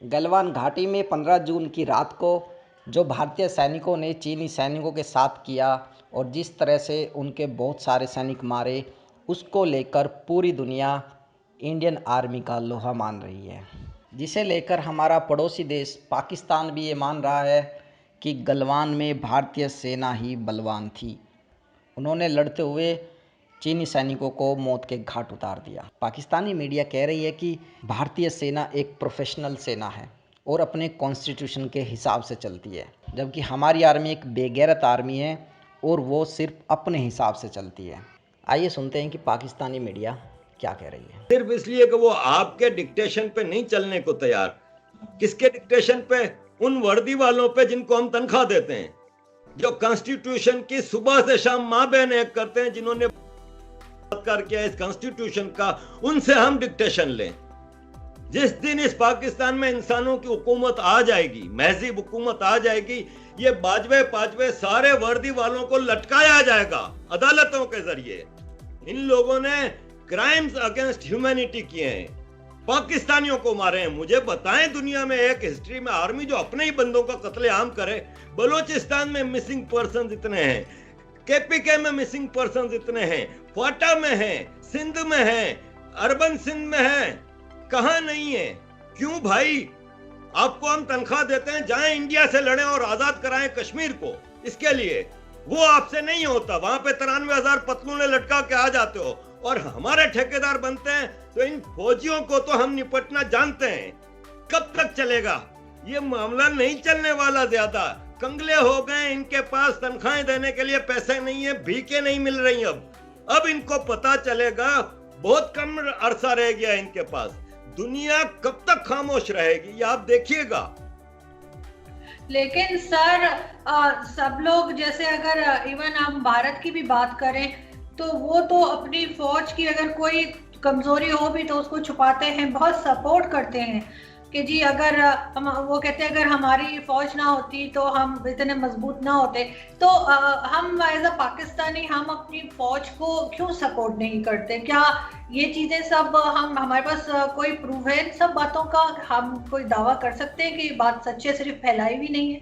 गलवान घाटी में 15 जून की रात को जो भारतीय सैनिकों ने चीनी सैनिकों के साथ किया और जिस तरह से उनके बहुत सारे सैनिक मारे, उसको लेकर पूरी दुनिया इंडियन आर्मी का लोहा मान रही है, जिसे लेकर हमारा पड़ोसी देश पाकिस्तान भी ये मान रहा है कि गलवान में भारतीय सेना ही बलवान थी। उन्होंने लड़ते हुए चीनी सैनिकों को मौत के घाट उतार दिया। पाकिस्तानी मीडिया कह रही है कि भारतीय सेना एक प्रोफेशनल सेना है और अपने कॉन्स्टिट्यूशन के हिसाब से चलती है, जबकि हमारी आर्मी एक बेगैरत आर्मी है और वो सिर्फ अपने हिसाब से चलती है। आइए सुनते हैं कि पाकिस्तानी मीडिया क्या कह रही है। सिर्फ इसलिए कि वो आपके डिक्टेशन पे नहीं चलने को तैयार। किसके डिक्टेशन पे? उन वर्दी वालों पे जिनको हम तनख्वाह देते हैं, जो कॉन्स्टिट्यूशन की सुबह से शाम माँ बहन एक करते हैं, जिन्होंने किया इस कॉन्स्टिट्यूशन का, उनसे हम डिक्टेशन लें। जिस दिन इस पाकिस्तान में इंसानों की हुकूमत आ जाएगी, महज़ीब हुकूमत आ जाएगी, ये बाजवे पाजवे सारे वर्दी वालों को लटकाया जाएगा अदालतों के जरिए। इन लोगों ने क्राइम्स अगेंस्ट ह्यूमैनिटी किए हैं, पाकिस्तानियों को मारे हैं। मुझे बताएं दुनिया में एक हिस्ट्री में आर्मी जो अपने ही बंदों का कत्लेआम करे। बलोचिस्तान में मिसिंग पर्सन इतने हैं, केपीके में मिसिंग पर्सन इतने हैं, क्वाटा में है, सिंध में है, अर्बन सिंध में है, कहां नहीं है? क्यों भाई? आपको हम तनख्वाह देते हैं, जाएं इंडिया से लड़ें और आजाद कराएं कश्मीर को। इसके लिए वो आपसे नहीं होता। वहां पे 93,000 पतलूने लटका के आ जाते हो और हमारे ठेकेदार बनते हैं। तो इन फौजियों को तो हम निपटना जानते हैं। कब तक चलेगा ये मामला? नहीं चलने वाला। ज्यादा कंगले हो गए, इनके पास तनख्वाहें देने के लिए पैसे नहीं है, भीखे नहीं मिल रही। अब इनको पता चलेगा, बहुत कम अरसा रह गया इनके पास। दुनिया कब तक खामोश रहेगी, ये आप देखिएगा। लेकिन सर सब लोग, जैसे अगर इवन हम भारत की भी बात करें, तो वो तो अपनी फौज की अगर कोई कमजोरी हो भी तो उसको छुपाते हैं, बहुत सपोर्ट करते हैं कि जी अगर हम, वो कहते हैं अगर हमारी फौज ना होती तो हम इतने मजबूत ना होते। तो हम एज अ पाकिस्तानी हम अपनी फौज को क्यों सपोर्ट नहीं करते? क्या ये चीजें सब हमारे पास कोई प्रूफ है इन सब बातों का? हम कोई दावा कर सकते हैं कि बात सच है, सिर्फ फैलाई भी नहीं है?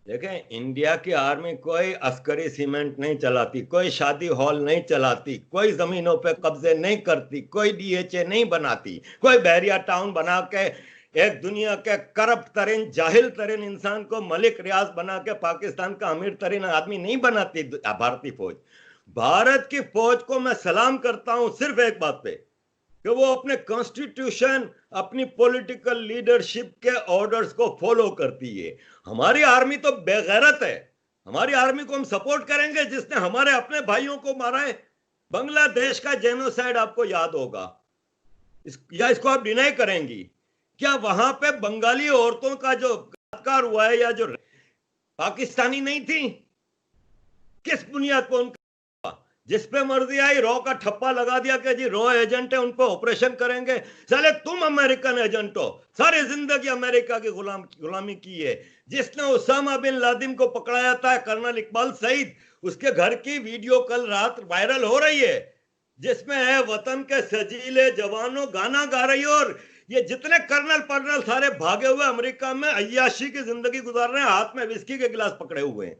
देखें, इंडिया की आर्मी कोई अस्करी सीमेंट नहीं चलाती, कोई शादी हॉल नहीं चलाती, कोई जमीनों पे कब्जे नहीं करती, कोई डीएचए नहीं बनाती, कोई बहरिया टाउन बना के एक दुनिया के करप्ट तरीन जाहिल तरीन इंसान को मलिक रियाज बना के पाकिस्तान का अमीर तरीन आदमी नहीं बनाती भारतीय फौज। भारत की फौज को मैं सलाम करता हूं सिर्फ एक बात पे, कि वो अपने कॉन्स्टिट्यूशन, अपनी पॉलिटिकल लीडरशिप के ऑर्डर्स को फॉलो करती है। हमारी आर्मी तो बेगैरत है। हमारी आर्मी को हम सपोर्ट करेंगे जिसने हमारे अपने भाइयों को मारा है। बांग्लादेश का जेनोसाइड आपको याद होगा, या इसको आप डिनाई करेंगी? क्या वहां पे बंगाली औरतों का जो बलात्कार हुआ है, या जो पाकिस्तानी नहीं थी? किस बुनियाद पर उनका? जिस पे मर्जी आई रॉ का ठप्पा लगा दिया कि जी रॉ एजेंट है, उन पर ऑपरेशन करेंगे। साले तुम अमेरिकन एजेंट हो, सारी जिंदगी अमेरिका की गुलामी की है। जिसने उसामा बिन लादेन को पकड़ाया था, कर्नल इकबाल सईद, उसके घर की वीडियो कल रात वायरल हो रही है, जिसमें है वतन के सजीले जवानों गाना गा रही है। और ये जितने कर्नल पर्नल सारे भागे हुए अमेरिका में अय्याशी की जिंदगी गुजार रहे हैं, हाथ में विस्की के गिलास पकड़े हुए हैं।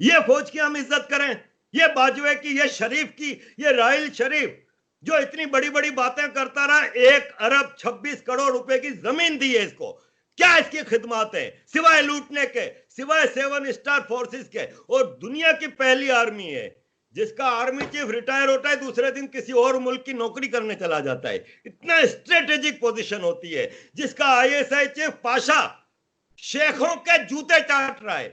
ये फौज की हम इज्जत करें? ये बाजवे की, ये शरीफ की, ये राहिल शरीफ जो इतनी बड़ी बड़ी बातें करता रहा, 1 अरब 26 करोड़ रुपए की जमीन दी है इसको। क्या इसकी खिदमत है सिवाय लूटने के, सिवाय 7 स्टार फोर्सेस के? और दुनिया की पहली आर्मी है जिसका आर्मी चीफ रिटायर होता है, दूसरे दिन किसी और मुल्क की नौकरी करने चला जाता है। इतना स्ट्रेटेजिक पोजीशन होती है। जिसका आईएसआई चीफ पाशा शेखों के जूते चाट रहा है।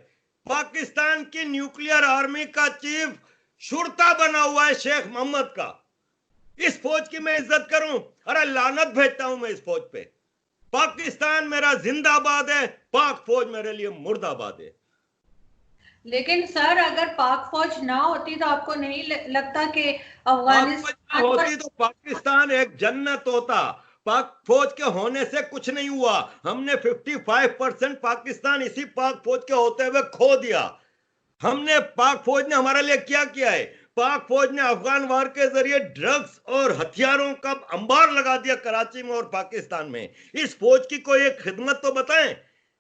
पाकिस्तान की न्यूक्लियर आर्मी का चीफ शुरता बना हुआ है शेख मोहम्मद का। इस फौज की मैं इज्जत करूं? अरे लानत भेजता हूं मैं इस फौज पे। पाकिस्तान मेरा जिंदाबाद है, पाक फौज मेरे लिए मुर्दाबाद है। लेकिन सर अगर पाक फौज ना होती तो आपको नहीं लगता कि अफगानिस्तान होती तो पाकिस्तान एक जन्नत होता? पाक फौज के होने से कुछ नहीं हुआ। हमने 55% पाकिस्तान इसी पाक फौज के होते हुए खो दिया। हमने, पाक फौज ने हमारे लिए क्या किया है? पाक फौज ने अफगान वार के जरिए ड्रग्स और हथियारों का अंबार लगा दिया कराची में और पाकिस्तान में। इस फौज की कोई एक खिदमत तो बताएं,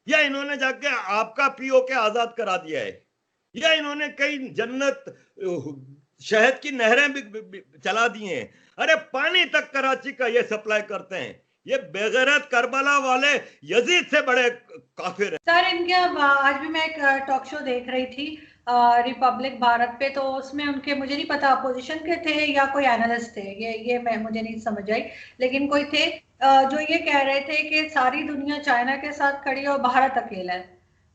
या इन्होंने जाके आपका पीओके आजाद करा दिया है, या इन्होंने कई जन्नत शहद की नहरें भी चला दी हैं। अरे पानी तक कराची का ये सप्लाई करते हैं। ये बेगैरत करबला वाले यजीद से बड़े काफिर हैं। सर इनके आज भी मैं एक टॉक शो देख रही थी रिपब्लिक भारत पे, तो उसमें उनके, मुझे नहीं पता अपोजिशन के थे या कोई एनालिस्ट थे, ये मैं मुझे नहीं समझ आई, लेकिन कोई थे जो ये कह रहे थे कि सारी दुनिया चाइना के साथ खड़ी है और भारत अकेला है।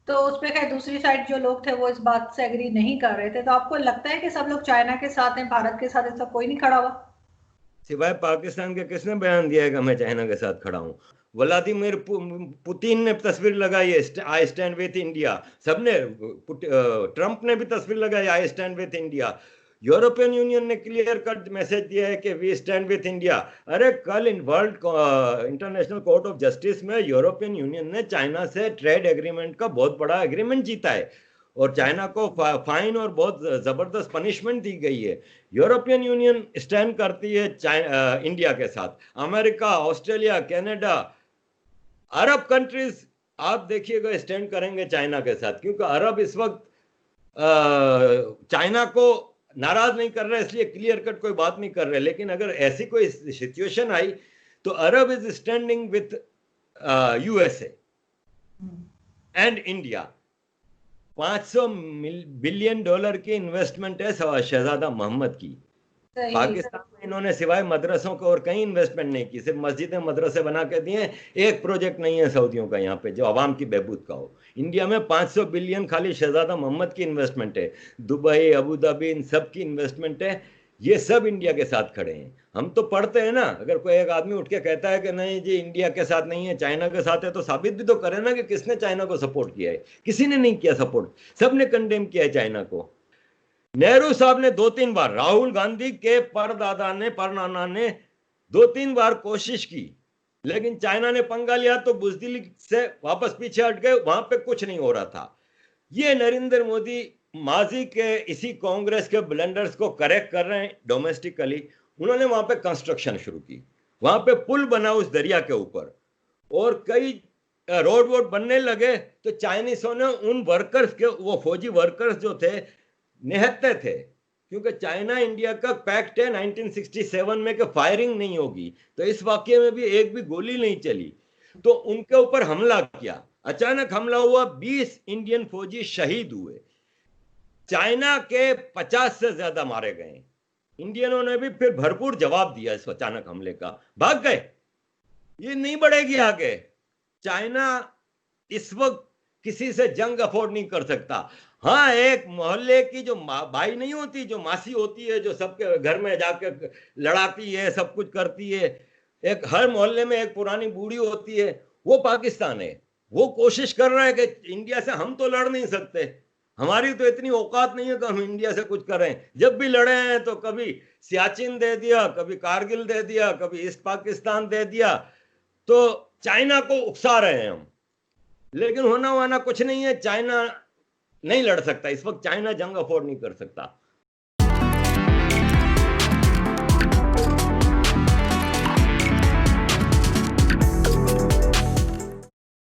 तो उस पर खैर दूसरी साइड जो लोग थे वो इस बात से एग्री नहीं कर रहे थे। तो आपको लगता है कि सब लोग चाइना के साथ हैं, भारत के साथ ऐसा कोई नहीं खड़ा हुआ? सिवाय पाकिस्तान के किसने बयान दिया है कि मैं चाइना के साथ खड़ा हूं? व्लादिमीर पुतिन ने तस्वीर लगाई है, आई स्टैंड विथ इंडिया। सबने, ट्रंप ने भी तस्वीर लगाई, I stand with India. European union ने क्लियर कट मैसेज दिया है कि वी स्टैंड विथ इंडिया। अरे कल in world international court of justice में यूरोपियन यूनियन ने चाइना से ट्रेड एग्रीमेंट का बहुत बड़ा एग्रीमेंट जीता है और चाइना को फाइन और बहुत जबरदस्त पनिशमेंट दी गई है। यूरोपियन यूनियन स्टैंड करती है इंडिया के साथ। अमेरिका, ऑस्ट्रेलिया, कनाडा, अरब कंट्रीज आप देखिएगा स्टैंड करेंगे चाइना के साथ, क्योंकि अरब इस वक्त चाइना को नाराज नहीं कर रहे, इसलिए क्लियर कट कोई बात नहीं कर रहे। लेकिन अगर ऐसी कोई सिचुएशन आई तो Arab is standing with USA and India. $500 billion की इन्वेस्टमेंट है शहजादा मोहम्मद की। पाकिस्तान में इन्होंने सिवाय मदरसों को और कहीं इन्वेस्टमेंट नहीं की, सिर्फ मस्जिदें मदरसे बना के दिए। एक प्रोजेक्ट नहीं है सऊदियों का यहाँ पे जो आवाम की बहबूद का हो। इंडिया में 500 बिलियन खाली शहजादा मोहम्मद की इन्वेस्टमेंट है, दुबई, अबू धाबी, इन सब की इन्वेस्टमेंट है। ये सब इंडिया के साथ खड़े हैं। हम तो पढ़ते हैं ना, अगर कोई एक आदमी उठ के कहता है कि नहीं जी इंडिया के साथ नहीं है चाइना के साथ है, तो साबित भी तो करे ना कि किसने चाइना को सपोर्ट किया है। किसी ने नहीं किया सपोर्ट, सबने कंडेम किया है चाइना को। नेहरू साहब ने 2-3 बार, राहुल गांधी के परदादा ने, परनाना ने 2-3 बार कोशिश की, लेकिन चाइना ने पंगा लिया तो बुजदिली से वापस पीछे हट गए, वहां पे कुछ नहीं हो रहा था। ये नरेंद्र मोदी माजी के इसी कांग्रेस के ब्लंडर्स को करेक्ट कर रहे हैं डोमेस्टिकली। उन्होंने वहां पे कंस्ट्रक्शन शुरू की, वहां पे पुल बना उस दरिया के ऊपर और कई रोड वोड बनने लगे। तो चाइनीसों ने उन वर्कर्स के, वो फौजी वर्कर्स जो थे, निहत्ते थे, क्योंकि चाइना इंडिया का पैक्ट है 1967 में कि फायरिंग नहीं होगी। तो इस वाकये में भी एक भी गोली नहीं चली, तो उनके ऊपर हमला किया। अचानक हमला हुआ, 20 इंडियन फौजी शहीद हुए, चाइना के 50 से ज्यादा मारे गए। इंडियनों ने भी फिर भरपूर जवाब दिया इस अचानक हमले का, भाग गए। ये नहीं बढ़ेगी आगे। चाइना इस वक्त किसी से जंग अफोर्ड नहीं कर सकता। हाँ, एक मोहल्ले की जो भाई नहीं होती, जो मासी होती है, जो सबके घर में जाके लड़ाती है, सब कुछ करती है, एक हर मोहल्ले में एक पुरानी बूढ़ी होती है, वो पाकिस्तान है। वो कोशिश कर रहा है कि इंडिया से हम तो लड़ नहीं सकते, हमारी तो इतनी औकात नहीं है कि हम इंडिया से कुछ करें। जब भी लड़े हैं तो कभी सियाचिन दे दिया, कभी कारगिल दे दिया, कभी ईस्ट पाकिस्तान दे दिया। तो चाइना को उकसा रहे हैं हम, लेकिन होना वाना कुछ नहीं है। चाइना नहीं लड़ सकता इस वक्त, चाइना जंग अफोर्ड नहीं कर सकता।